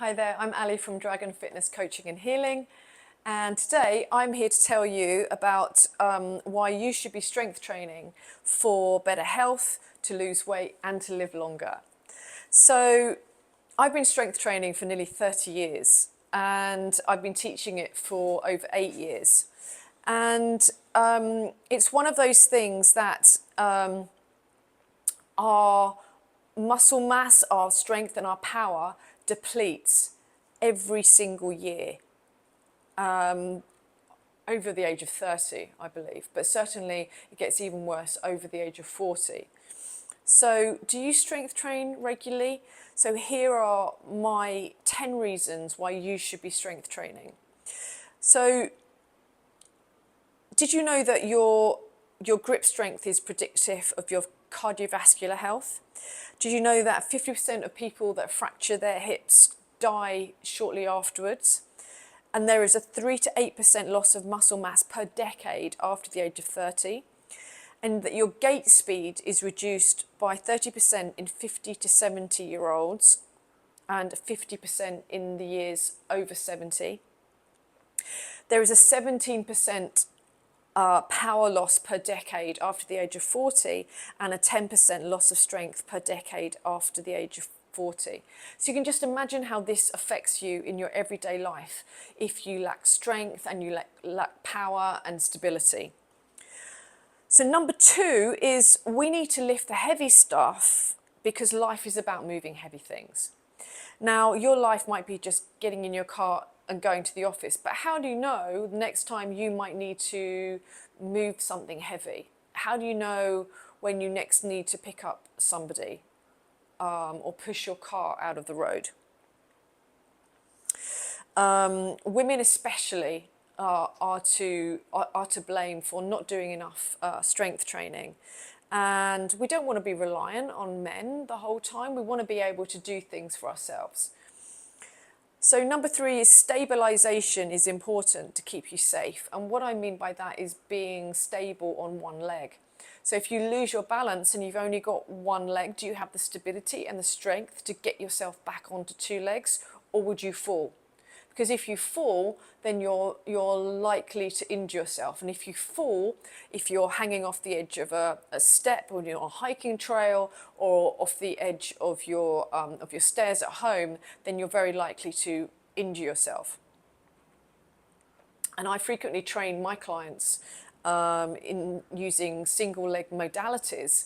Hi there, I'm Ali from Dragon Fitness Coaching and Healing, and today I'm here to tell you about why you should be strength training for better health, to lose weight and to live longer. So I've been strength training for nearly 30 years and I've been teaching it for over 8 years. And it's one of those things that our muscle mass, our strength and our power depletes every single year over the age of 30, I believe, but certainly it gets even worse over the age of 40. So do you strength train regularly? So here are my 10 reasons why you should be strength training. So did you know that your grip strength is predictive of your cardiovascular health? Did you know that 50% of people that fracture their hips die shortly afterwards? And there is a 3 to 8% loss of muscle mass per decade after the age of 30. And that your gait speed is reduced by 30% in 50 to 70-year-olds and 50% in the years over 70. There is a 17% power loss per decade after the age of 40 and a 10% loss of strength per decade after the age of 40. So you can just imagine how this affects you in your everyday life if you lack strength and you lack power and stability. So number 2 is we need to lift the heavy stuff because life is about moving heavy things. Now, your life might be just getting in your car and going to the office, but how do you know the next time you might need to move something heavy? How do you know when you next need to pick up somebody or push your car out of the road? Women especially are to blame for not doing enough strength training. And we don't want to be reliant on men the whole time. We want to be able to do things for ourselves. So number 3 is stabilization is important to keep you safe. And what I mean by that is being stable on one leg. So if you lose your balance and you've only got one leg, do you have the stability and the strength to get yourself back onto 2 legs, or would you fall? Because if you fall, then you're likely to injure yourself. And if you fall, if you're hanging off the edge of a step or you're on a hiking trail or off the edge of your stairs at home, then you're very likely to injure yourself. And I frequently train my clients in using single leg modalities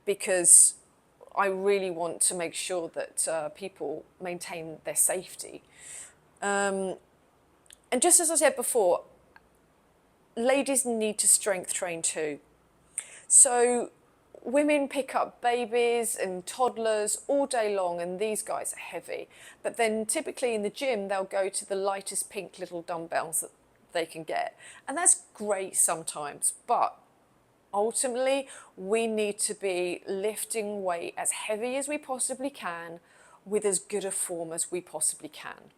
because I really want to make sure that people maintain their safety. And just as I said before, ladies need to strength train too. So women pick up babies and toddlers all day long, and these guys are heavy. But then typically in the gym, they'll go to the lightest pink little dumbbells that they can get. And that's great sometimes, but ultimately, we need to be lifting weight as heavy as we possibly can with as good a form as we possibly can.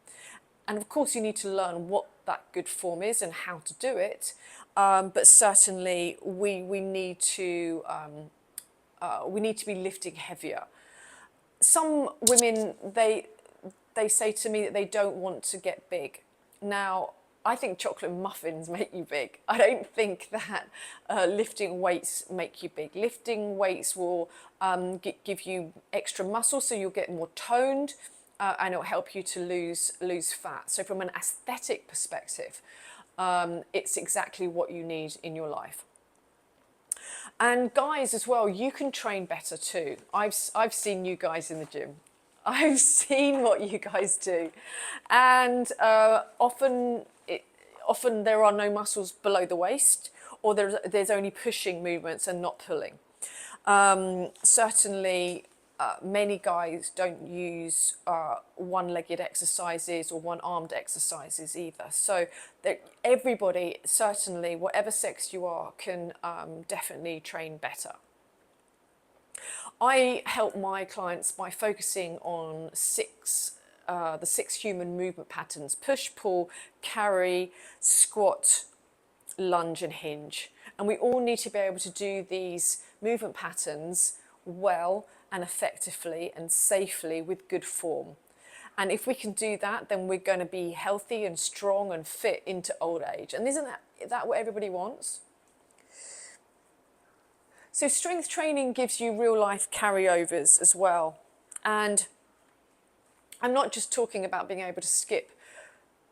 And of course, you need to learn what that good form is and how to do it. But certainly, we need to be lifting heavier. Some women, they say to me that they don't want to get big. Now, I think chocolate muffins make you big. I don't think that lifting weights make you big. Lifting weights will give you extra muscle, so you'll get more toned, and it'll help you to lose fat. So from an aesthetic perspective, it's exactly what you need in your life. And guys as well, you can train better too. I've seen you guys in the gym. I've seen what you guys do, and often there are no muscles below the waist, or there's only pushing movements and not pulling. Certainly, many guys don't use one-legged exercises or one-armed exercises either. So everybody, certainly, whatever sex you are, can definitely train better. I help my clients by focusing on the 6 human movement patterns: push, pull, carry, squat, lunge and hinge. And we all need to be able to do these movement patterns well and effectively and safely with good form. And if we can do that, then we're going to be healthy and strong and fit into old age. And isn't that what everybody wants? So strength training gives you real life carryovers as well. And I'm not just talking about being able to skip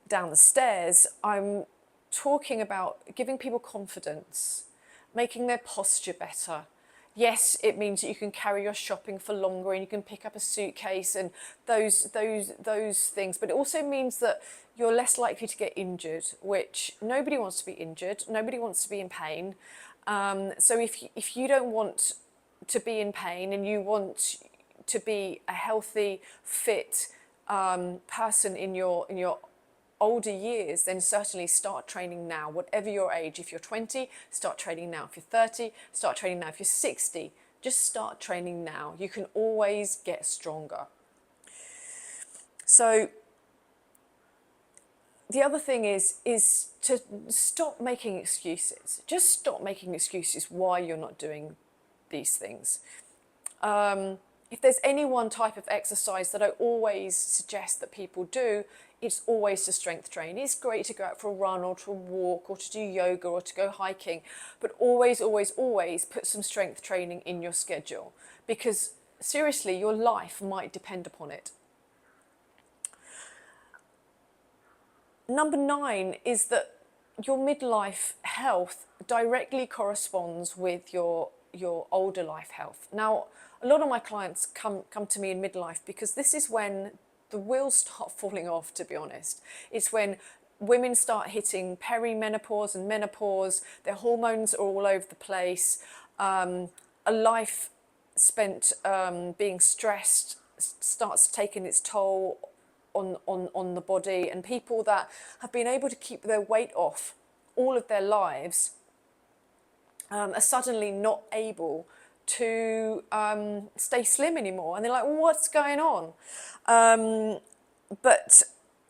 down the stairs. I'm talking about giving people confidence, making their posture better. Yes, it means that you can carry your shopping for longer and you can pick up a suitcase and those things. But it also means that you're less likely to get injured, which nobody wants to be injured. Nobody wants to be in pain. So if you don't want to be in pain and you want to be a healthy, fit person in your older years, then certainly start training now, whatever your age. If you're 20, start training now. If you're 30, start training now. If you're 60, just start training now. You can always get stronger. So the other thing is to stop making excuses. Just stop making excuses why you're not doing these things. If there's any one type of exercise that I always suggest that people do, it's always to strength train. It's great to go out for a run or to walk or to do yoga or to go hiking, but always, always, always put some strength training in your schedule, because seriously, your life might depend upon it. Number 9 is that your midlife health directly corresponds with your older life health. Now, a lot of my clients come to me in midlife because this is when the wheels start falling off, to be honest. It's when women start hitting perimenopause and menopause, their hormones are all over the place, a life spent being stressed starts taking its toll on the body, and people that have been able to keep their weight off all of their lives are suddenly not able to stay slim anymore, and they're like, well, what's going on? But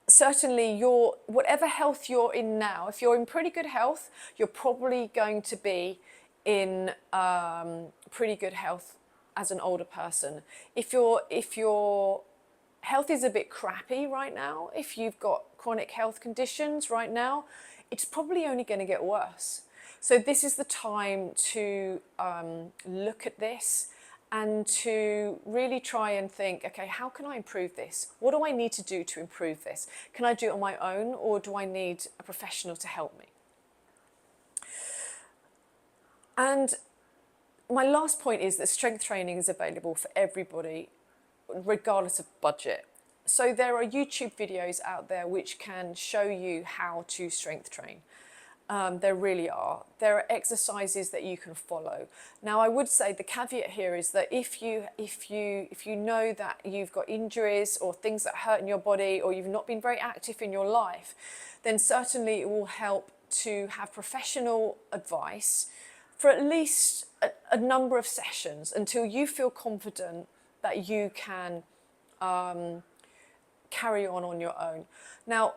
certainly whatever health you're in now, if you're in pretty good health, you're probably going to be in pretty good health as an older person. If your health is a bit crappy right now, if you've got chronic health conditions right now, it's probably only going to get worse. So this is the time to look at this and to really try and think, okay, how can I improve this? What do I need to do to improve this? Can I do it on my own, or do I need a professional to help me? And my last point is that strength training is available for everybody, regardless of budget. So there are YouTube videos out there which can show you how to strength train. There really are. There are exercises that you can follow. Now, I would say the caveat here is that if you know that you've got injuries or things that hurt in your body, or you've not been very active in your life, then certainly it will help to have professional advice for at least a number of sessions until you feel confident that you can carry on your own. Now,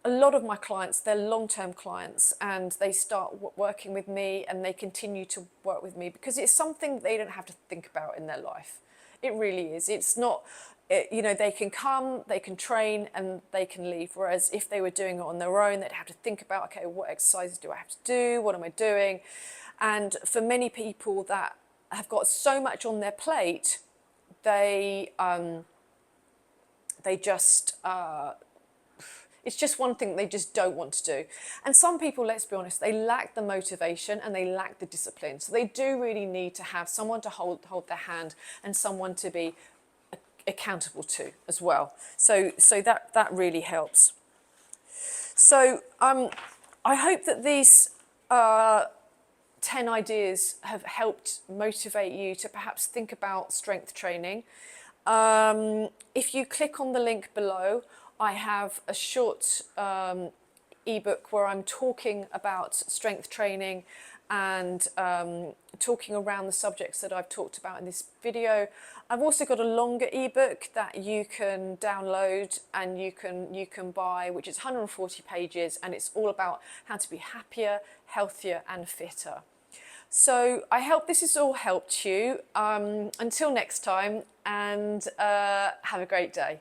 a lot of my clients, they're long-term clients, and they start working with me and they continue to work with me because it's something they don't have to think about in their life. It really is. It's not, they can come, they can train, and they can leave. Whereas if they were doing it on their own, they'd have to think about, okay, what exercises do I have to do? What am I doing? And for many people that have got so much on their plate, they just, it's just one thing they just don't want to do. And some people, let's be honest, they lack the motivation and they lack the discipline. So they do really need to have someone to hold their hand and someone to be accountable to as well. So that really helps. So I hope that these 10 ideas have helped motivate you to perhaps think about strength training. If you click on the link below, I have a short ebook where I'm talking about strength training and talking around the subjects that I've talked about in this video. I've also got a longer ebook that you can download and you can buy, which is 140 pages, and it's all about how to be happier, healthier and fitter. So I hope this has all helped you. Until next time, and have a great day.